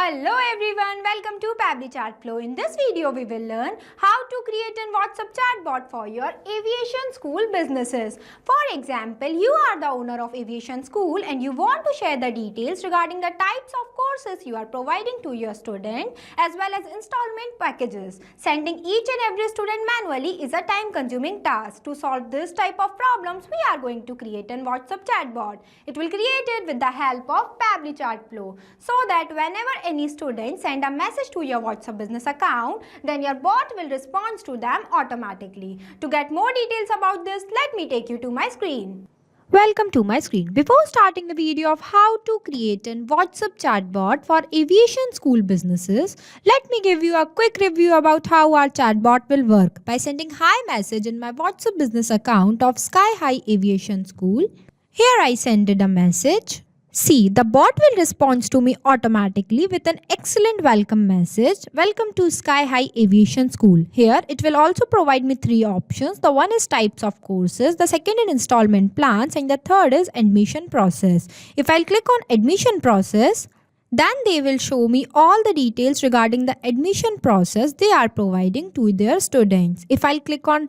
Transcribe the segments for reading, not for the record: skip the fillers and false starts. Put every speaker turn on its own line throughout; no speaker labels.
Hello everyone, welcome to Pabbly Chatflow. In this video, we will learn how to create a WhatsApp chatbot for your aviation school businesses. For example, you are the owner of aviation school and you want to share the details regarding the types of courses you are providing to your student as well as installment packages. Sending each and every student manually is a time-consuming task. To solve this type of problems, we are going to create a WhatsApp chatbot. It will create it with the help of Pabbly Chatflow so that whenever any student send a message to your WhatsApp business account, then your bot will respond to them automatically. To get more details about this, let me take you to my screen.
Welcome to my screen. Before starting the video of how to create a WhatsApp chatbot for aviation school businesses, let me give you a quick review about how our chatbot will work. By sending hi message in my WhatsApp business account of Sky High Aviation School, here I sended a message. See, the bot will respond to me automatically with an excellent welcome message. Welcome to Sky High Aviation School. Here, it will also provide me three options. The one is types of courses, the second is installment plans, and the third is admission process. If I'll click on admission process, then they will show me all the details regarding the admission process they are providing to their students. If I'll click on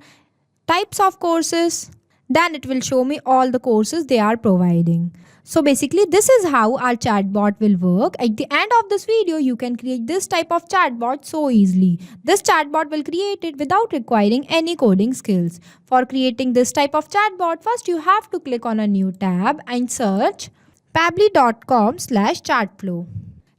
types of courses, then it will show me all the courses they are providing. So basically, this is how our chatbot will work. At the end of this video, you can create this type of chatbot so easily. This chatbot will create it without requiring any coding skills. For creating this type of chatbot, first you have to click on a new tab and search pabbly.com/chatflow.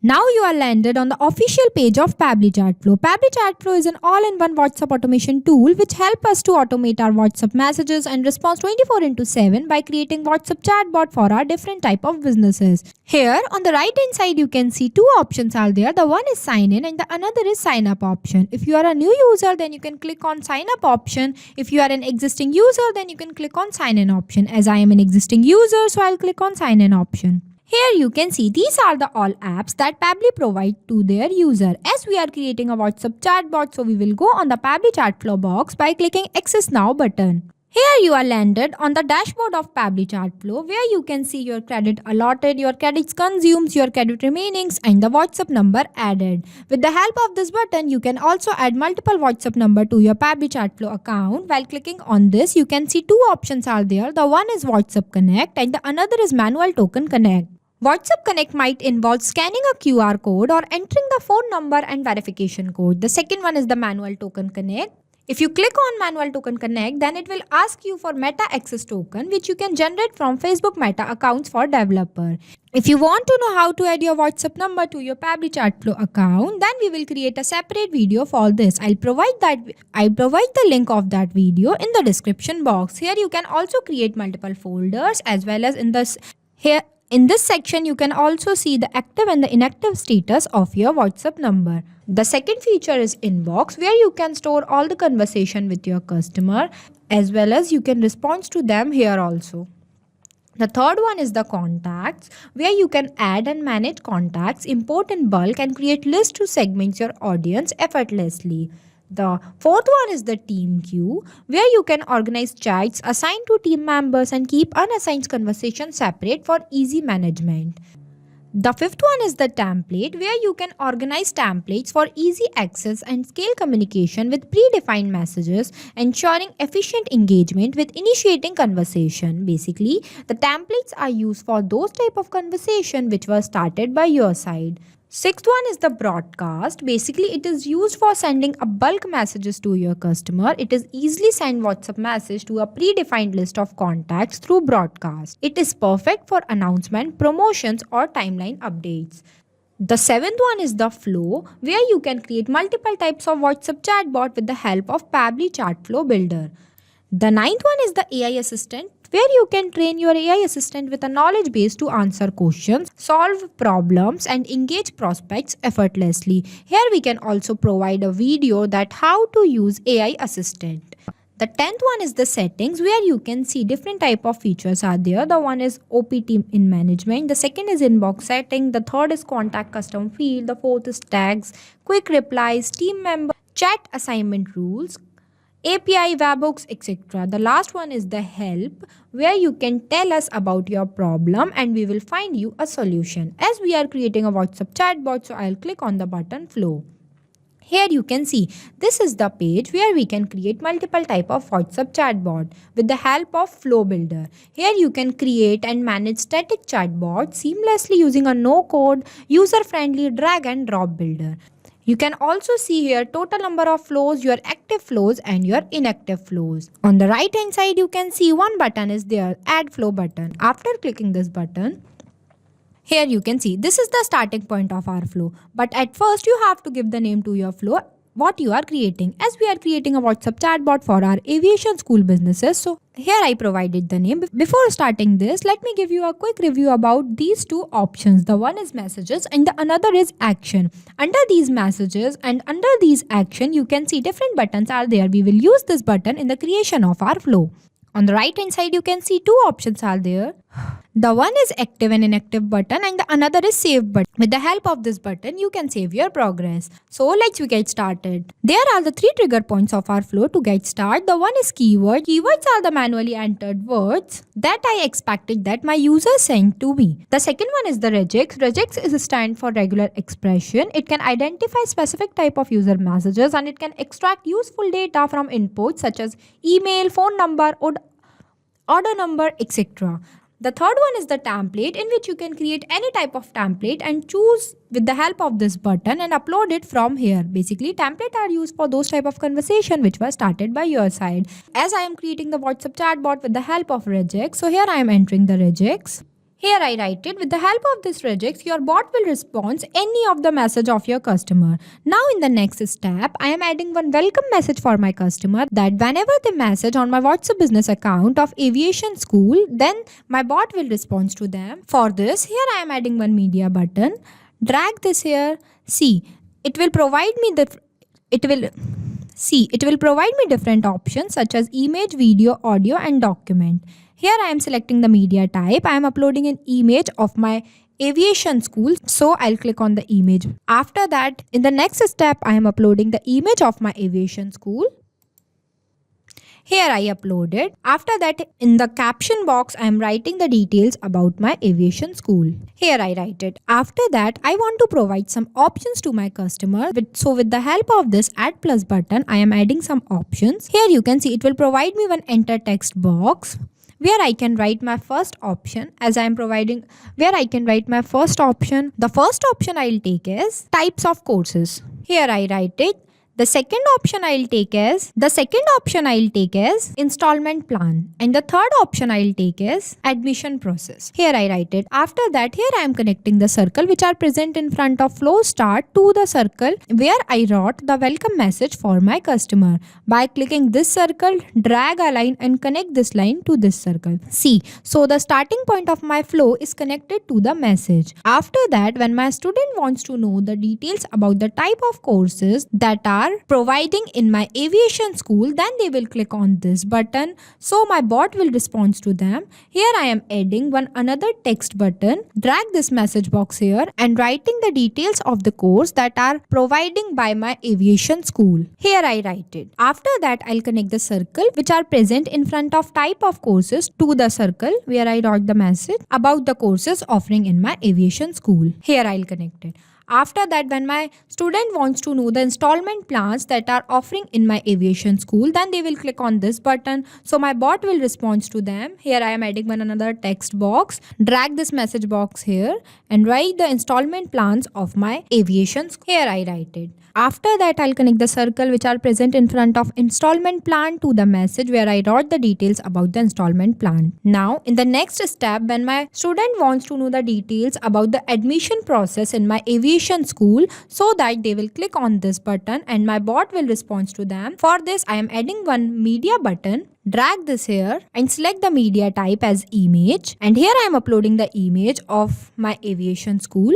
Now you are landed on the official page of Pabbly Chatflow. Pabbly Chatflow is an all-in-one WhatsApp automation tool which helps us to automate our WhatsApp messages and response 24/7 by creating WhatsApp chatbot for our different type of businesses. Here on the right hand side you can see two options are there. The one is sign in and the another is sign up option. If you are a new user, then you can click on sign up option. If you are an existing user, then you can click on sign in option. As I am an existing user, so I'll click on sign in option. Here you can see these are the all apps that Pabbly provide to their user. As we are creating a WhatsApp chatbot, so we will go on the Pabbly Chatflow box by clicking Access Now button. Here you are landed on the dashboard of Pabbly Chatflow where you can see your credit allotted, your credits consumed, your credit remainings and the WhatsApp number added. With the help of this button, you can also add multiple WhatsApp number to your Pabbly Chatflow account. While clicking on this, you can see two options are there. The one is WhatsApp Connect and the another is Manual Token Connect. WhatsApp Connect might involve scanning a QR code or entering the phone number and verification code. The second one is the Manual Token Connect. If you click on Manual Token Connect, then it will ask you for Meta Access Token, which you can generate from Facebook Meta accounts for developer. If you want to know how to add your WhatsApp number to your Pabbly Chatflow account, then we will create a separate video for this. I'll provide the link of that video in the description box. Here you can also create multiple folders as well as in this section, you can also see the active and the inactive status of your WhatsApp number. The second feature is Inbox, where you can store all the conversation with your customer as well as you can respond to them here also. The third one is the Contacts, where you can add and manage contacts, import in bulk and create lists to segment your audience effortlessly. The fourth one is the Team Queue, where you can organize chats assigned to team members and keep unassigned conversations separate for easy management. The fifth one is the Template, where you can organize templates for easy access and scale communication with predefined messages, ensuring efficient engagement with initiating conversation. Basically, the templates are used for those type of conversation which were started by your side. Sixth one is the Broadcast. Basically, it is used for sending a bulk messages to your customer. It is easily send WhatsApp message to a predefined list of contacts through Broadcast. It is perfect for announcement, promotions or timeline updates. The seventh one is the Flow, where you can create multiple types of WhatsApp chatbot with the help of Pabbly Chatflow Builder. The ninth one is the AI Assistant, where you can train your AI assistant with a knowledge base to answer questions, solve problems and engage prospects effortlessly. Here we can also provide a video that how to use AI assistant. The 10th one is the Settings, where you can see different type of features are there. The one is OPT in management, the second is inbox setting, the third is contact custom field, the fourth is tags, quick replies, team member, chat assignment rules, API, webhooks, etc. The last one is the help, where you can tell us about your problem and we will find you a solution. As we are creating a WhatsApp chatbot, so I'll click on the button flow. Here you can see this is the page where we can create multiple type of WhatsApp chatbot with the help of Flow Builder. Here you can create and manage static chatbots seamlessly using a no-code, user-friendly drag and drop builder. You can also see here total number of flows, your active flows and your inactive flows. On the right hand side you can see one button is there, add flow button. After clicking this button, here you can see this is the starting point of our flow. But at first you have to give the name to your flow, what you are creating. As we are creating a WhatsApp chatbot for our aviation school businesses, so here I provided the name. Before starting this, let me give you a quick review about these two options. The one is messages and the another is action. Under these messages and under these action, you can see different buttons are there. We will use this button in the creation of our flow. On the right hand side, you can see two options are there. The one is active and inactive button and the another is save button. With the help of this button, you can save your progress. So let's get started. There are the three trigger points of our flow to get started. The one is keyword. Keywords are the manually entered words that I expected that my user sent to me. The second one is the regex. Regex is a stand for regular expression. It can identify specific type of user messages and it can extract useful data from inputs such as email, phone number, order number, etc. The third one is the template, in which you can create any type of template and choose with the help of this button and upload it from here. Basically, templates are used for those type of conversation which was started by your side. As I am creating the WhatsApp chatbot with the help of regex, so here I am entering the regex. Here I write it. With the help of this regex, your bot will respond any of the message of your customer. Now in the next step, I am adding one welcome message for my customer that whenever they message on my WhatsApp business account of Aviation School, then my bot will respond to them. For this, here I am adding one media button. Drag this here. See, it will provide me different options such as image, video, audio and document. Here I am selecting the media type. I am uploading an image of my aviation school. So I'll click on the image. After that, in the next step, I am uploading the image of my aviation school. Here I uploaded. After that, in the caption box, I am writing the details about my aviation school. Here I write it. After that, I want to provide some options to my customer. So with the help of this add plus button, I am adding some options. Here you can see it will provide me one enter text box where I can write my first option. As I am providing where I can write my first option. The first option I'll take is types of courses. Here I write it. The second option I'll take is installment plan. And the third option I'll take is admission process. Here I write it. After that, here I am connecting the circle which are present in front of flow start to the circle where I wrote the welcome message for my customer. By clicking this circle, drag a line and connect this line to this circle. See, so the starting point of my flow is connected to the message. After that, when my student wants to know the details about the type of courses that are providing in my aviation school, then they will click on this button. So my bot will respond to them. Here I am adding one another text button. Drag this message box here and writing the details of the course that are providing by my aviation school. Here I write it. After that, I'll connect the circle which are present in front of type of courses to the circle where I wrote the message about the courses offering in my aviation school. Here I'll connect it. After that, when my student wants to know the installment plans that are offering in my aviation school, then they will click on this button. So my bot will respond to them. Here I am adding one another text box. Drag this message box here and write the installment plans of my aviation school. Here I write it. After that, I'll connect the circle which are present in front of installment plan to the message where I wrote the details about the installment plan. Now, in the next step, when my student wants to know the details about the admission process in my aviation school, so that they will click on this button and my bot will respond to them. For this, I am adding one media button. Drag this here and select the media type as image. And here I am uploading the image of my aviation school.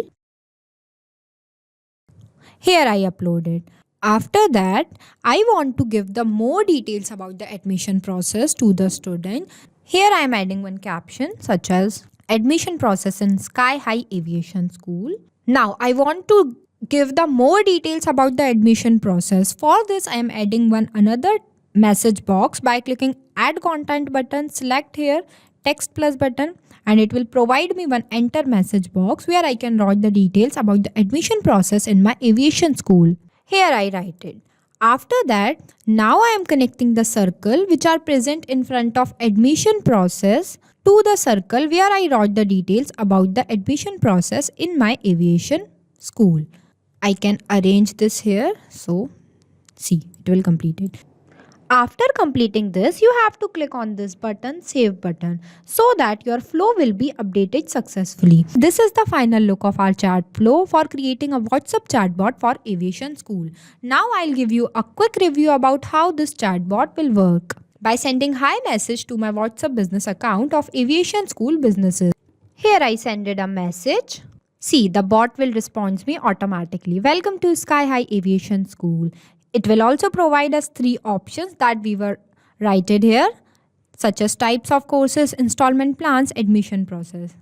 Here I uploaded. After that, I want to give the more details about the admission process to the student. Here I am adding one caption such as admission process in Sky High Aviation School. Now I want to give the more details about the admission process. For this, I am adding one another message box by clicking add content button. Select here text plus button, and it will provide me one enter message box where I can write the details about the admission process in my aviation school. Here I write it. After that, now I am connecting the circle which are present in front of admission process to the circle where I wrote the details about the admission process in my aviation school. I can arrange this here. So see, it will complete it. After completing this, you have to click on this button, save button, so that your flow will be updated successfully. This is the final look of our chat flow for creating a WhatsApp chatbot for aviation school. Now I'll give you a quick review about how this chatbot will work. By sending hi message to my WhatsApp business account of aviation school businesses. Here I send it a message. See, the bot will respond me automatically. Welcome to Sky High Aviation School. It will also provide us 3 options that we were written here, such as types of courses, installment plans, admission process.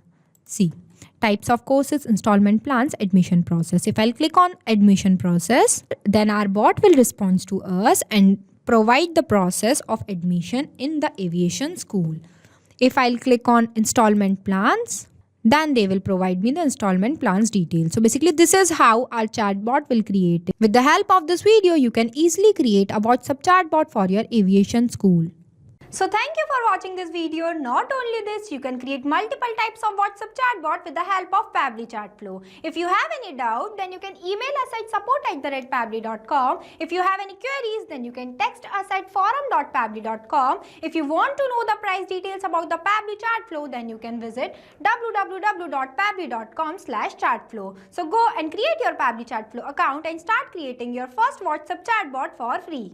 See, types of courses, installment plans, admission process. If I'll click on admission process, then our bot will respond to us and provide the process of admission in the aviation school. If I'll click on installment plans, then they will provide me the installment plans details. So basically this is how our chatbot will create it. With the help of this video, you can easily create a WhatsApp chatbot for your aviation school.
So thank you for watching this video. Not only this, you can create multiple types of WhatsApp chatbot with the help of Pabbly Chatflow. If you have any doubt, then you can email us at support@pabbly.com. If you have any queries, then you can text us at forum.pabbly.com. If you want to know the price details about the Pabbly Chatflow, then you can visit www.pabbly.com/chatflow. So go and create your Pabbly Chatflow account and start creating your first WhatsApp chatbot for free.